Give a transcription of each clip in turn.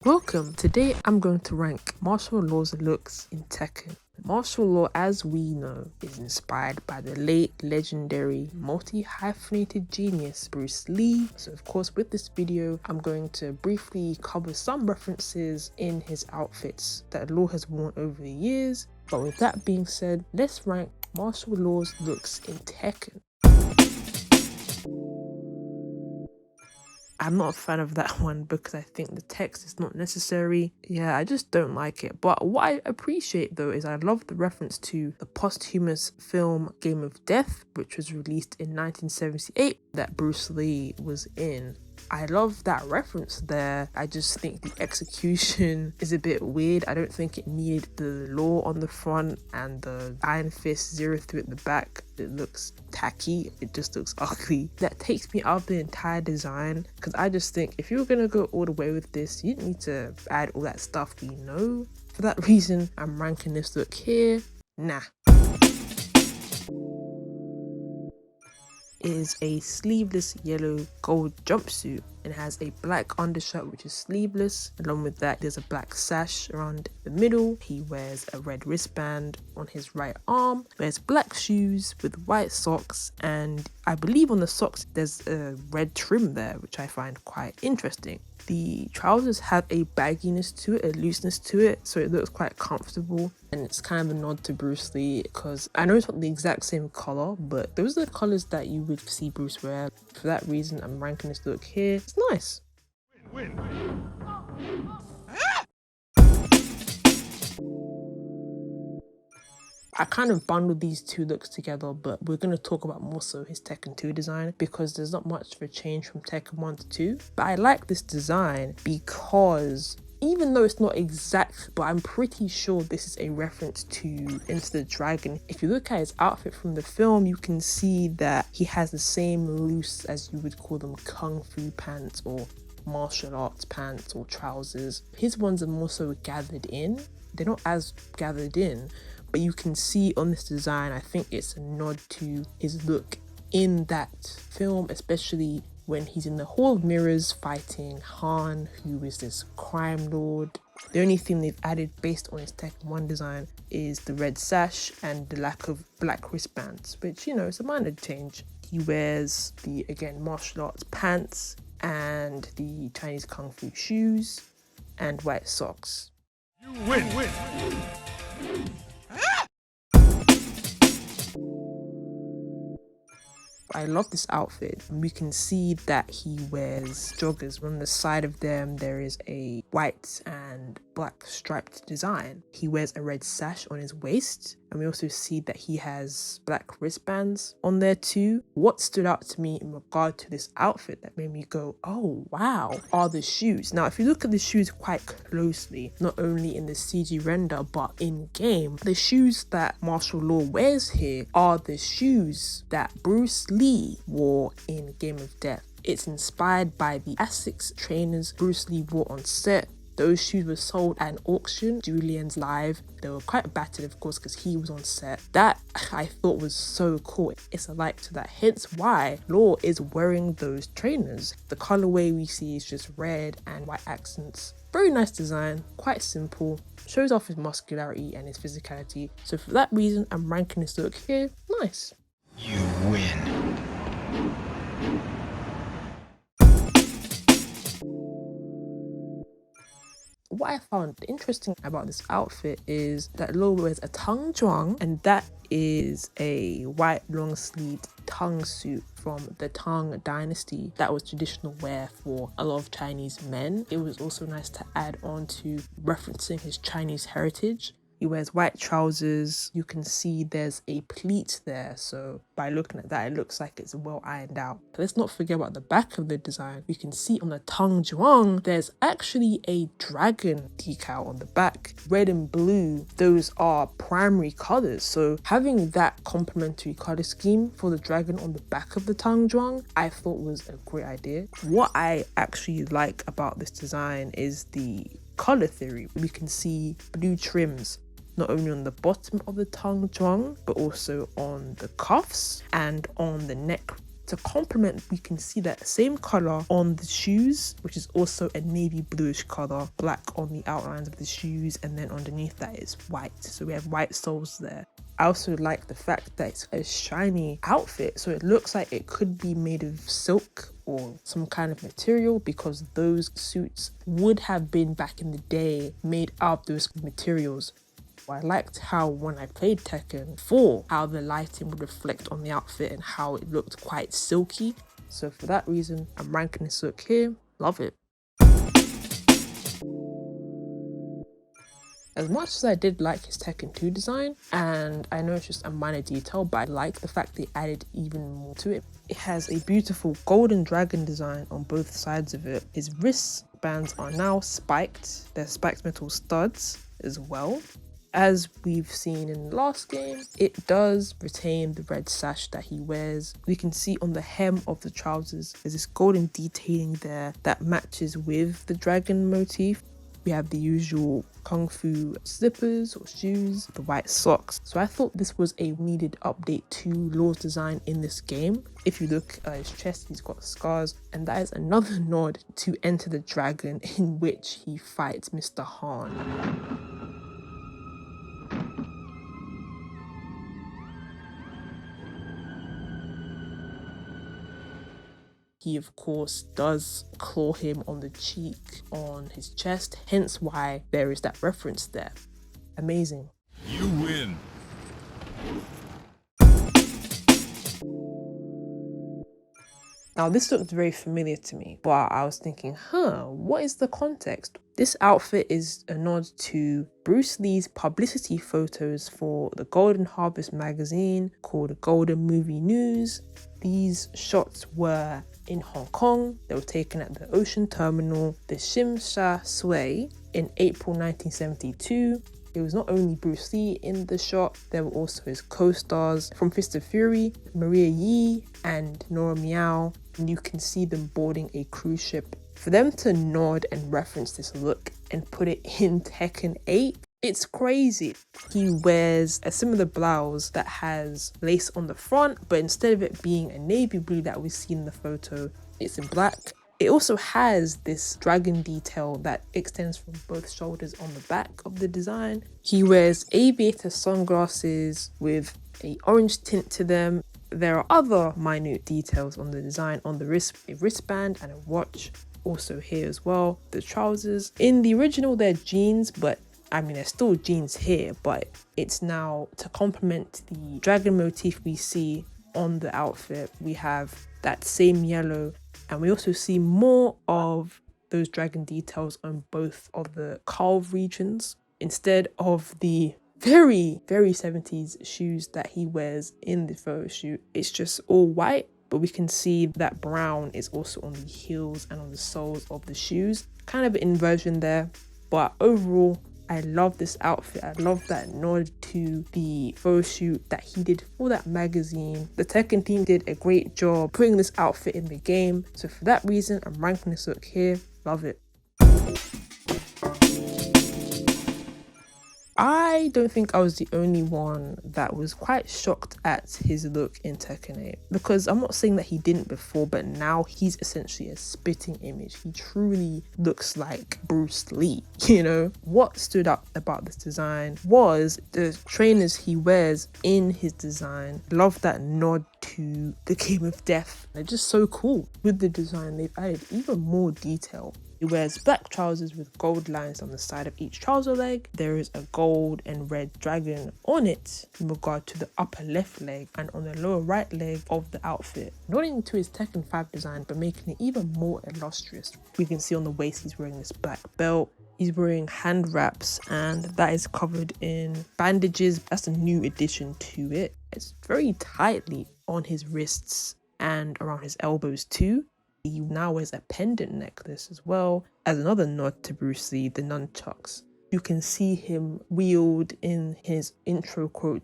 Welcome! Today I'm going to rank martial law's looks in Tekken. Martial law, as we know, is inspired by the late legendary multi-hyphenated genius Bruce Lee. So of course with this video I'm going to briefly cover some references in his outfits that Law has worn over the years. But with that being said, let's rank martial law's looks in Tekken. I'm not a fan of that one because I think the text is not necessary. Yeah, I just don't like it. But what I appreciate though is I love the reference to the posthumous film Game of Death, which was released in 1978 that Bruce Lee was in. I love that reference there. I just think the execution is a bit weird. I don't think it needed the law on the front and the Iron Fist 03 at the back. It looks tacky. It just looks ugly. That takes me out of the entire design because I just think if you were gonna go all the way with this, you didn't need to add all that stuff we know. For that reason, I'm ranking this look here. Nah. Is a sleeveless yellow gold jumpsuit and has a black undershirt which is sleeveless. Along with that, there's a black sash around the middle. He wears a red wristband on his right arm, wears black shoes with white socks, and I believe on the socks there's a red trim there, which I find quite interesting. The trousers have a bagginess to it, a looseness to it, so it looks quite comfortable, and it's kind of a nod to Bruce Lee because I know it's not the exact same color, but those are the colors that you would see Bruce wear. For that reason, I'm ranking this look here. It's nice. Win. I kind of bundled these two looks together, but we're going to talk about more so his Tekken 2 design because there's not much of a change from Tekken 1 to 2. But I like this design because even though it's not exact, but I'm pretty sure this is a reference to Enter the Dragon. If you look at his outfit from the film, you can see that he has the same loose, as you would call them, kung fu pants or martial arts pants or trousers. His ones are more so gathered in. They're not as gathered in, but you can see on this design, I think it's a nod to his look in that film, especially when he's in the Hall of Mirrors fighting Han, who is this crime lord. The only thing they've added based on his Tekken 1 design is the red sash and the lack of black wristbands, which, you know, it's a minor change. He wears the, again, martial arts pants and the Chinese kung fu shoes and white socks. You win. I love this outfit. We can see that he wears joggers. On the side of them, there is a white and black striped design. He wears a red sash on his waist. And we also see that he has black wristbands on there too. What stood out to me in regard to this outfit that made me go, oh wow, are the shoes. Now, if you look at the shoes quite closely, not only in the CG render, but in game, the shoes that Martial Law wears here are the shoes that Bruce Lee wore in Game of Death. It's inspired by the Asics trainers Bruce Lee wore on set. Those shoes were sold at an auction, Julian's Live. They were quite battered, of course, because he was on set. That I thought was so cool. It's a like to that, hence why Law is wearing those trainers. The colorway we see is just red and white accents. Very nice design, quite simple, shows off his muscularity and his physicality. So for that reason, I'm ranking this look here, nice. You win. What I found interesting about this outfit is that Law wears a tongue juang, and that is a white long-sleeved tongue suit from the Tang dynasty that was traditional wear for a lot of Chinese men. It was also nice to add on to referencing his Chinese heritage. He wears white trousers. You can see there's a pleat there, so by looking at that, it looks like it's well ironed out. But let's not forget about the back of the design. You can see on the tongue juang, there's actually a dragon decal on the back. Red and blue, those are primary colors, so having that complementary color scheme for the dragon on the back of the tongue juang, I thought was a great idea. What I actually like about this design is the color theory. We can see blue trims not only on the bottom of the tongue juang, but also on the cuffs and on the neck To complement, we can see that same color on the shoes, which is also a navy bluish color, black on the outlines of the shoes, and then underneath that is white. So we have white soles there. I also like the fact that it's a shiny outfit, so it looks like it could be made of silk or some kind of material, because those suits would have been back in the day made out of those materials. I liked how when I played Tekken 4, how the lighting would reflect on the outfit and how it looked quite silky. So for that reason, I'm ranking this look here. Love it. As much as I did like his Tekken 2 design, and I know it's just a minor detail, but I like the fact they added even more to it. It has a beautiful golden dragon design on both sides of it. His wristbands are now spiked. They're spiked metal studs as well. As we've seen in the last game, it does retain the red sash that he wears. We can see on the hem of the trousers, there's this golden detailing there that matches with the dragon motif. We have the usual kung fu slippers or shoes, the white socks. So I thought this was a needed update to Law's design in this game. If you look at his chest, he's got scars, and that is another nod to Enter the Dragon, in which he fights Mr. Han. He, of course, does claw him on the cheek, on his chest, hence why there is that reference there. Amazing. You win. Now, this looked very familiar to me, but I was thinking, what is the context? This outfit is a nod to Bruce Lee's publicity photos for the Golden Harvest magazine called Golden Movie News. These shots were in Hong Kong. They were taken at the ocean terminal, the Shim Sha Tsui, in April 1972. It was not only Bruce Lee in the shot, there were also his co-stars from Fist of Fury, Maria Yi and Nora Miao, and you can see them boarding a cruise ship. For them to nod and reference this look and put it in Tekken 8, it's crazy. He wears a similar blouse that has lace on the front, but instead of it being a navy blue that we see in the photo, it's in black. It also has this dragon detail that extends from both shoulders on the back of the design. He wears aviator sunglasses with an orange tint to them. There are other minute details on the design on the wrist, a wristband and a watch. Also here as well, the trousers. In the original, they're jeans, but I mean, there's still jeans here, but it's now to complement the dragon motif we see on the outfit. We have that same yellow, and we also see more of those dragon details on both of the calf regions instead of the very 70s shoes that he wears in the photo shoot. It's just all white, but we can see that brown is also on the heels and on the soles of the shoes. Kind of an inversion there, but overall, I love this outfit. I love that nod to the photo shoot that he did for that magazine. The Tekken team did a great job putting this outfit in the game. So for that reason, I'm ranking this look here. Love it. I don't think I was the only one that was quite shocked at his look in Tekken 8, because I'm not saying that he didn't before, but now he's essentially a spitting image. He truly looks like Bruce Lee, you know? What stood out about this design was the trainers he wears in his design. Love that nod to the Game of Death. They're just so cool. With the design, they've added even more detail. He wears black trousers with gold lines on the side of each trouser leg. There is a gold and red dragon on it in regard to the upper left leg and on the lower right leg of the outfit, nodding to his Tekken 5 design but making it even more illustrious. We can see on the waist he's wearing this black belt. He's wearing hand wraps, and that is covered in bandages. That's a new addition to it. It's very tightly on his wrists and around his elbows too. He now wears a pendant necklace as well, as another nod to Bruce Lee, the nunchucks. You can see him wield in his intro quote.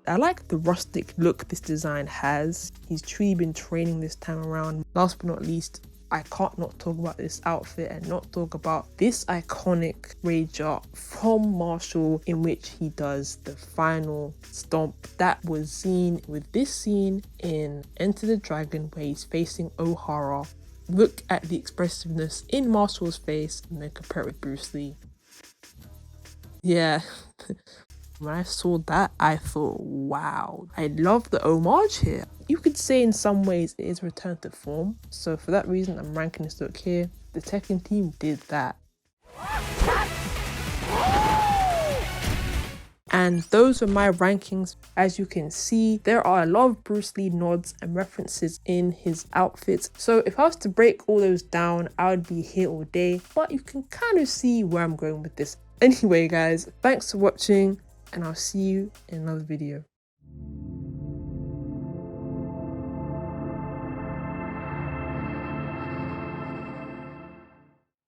I like the rustic look this design has. He's truly been training this time around. Last but not least, I can't not talk about this outfit and not talk about this iconic rager from Marshall, in which he does the final stomp that was seen with this scene in Enter the Dragon, where he's facing O'Hara. Look at the expressiveness in Marshall's face and then compare it with Bruce Lee. Yeah. When I saw that, I thought, wow, I love the homage here. You could say in some ways it is return to form. So for that reason, I'm ranking this look here. The Tekken team did that. And those are my rankings. As you can see, there are a lot of Bruce Lee nods and references in his outfits. So if I was to break all those down, I would be here all day, but you can kind of see where I'm going with this. Anyway, guys, thanks for watching, and I'll see you in another video.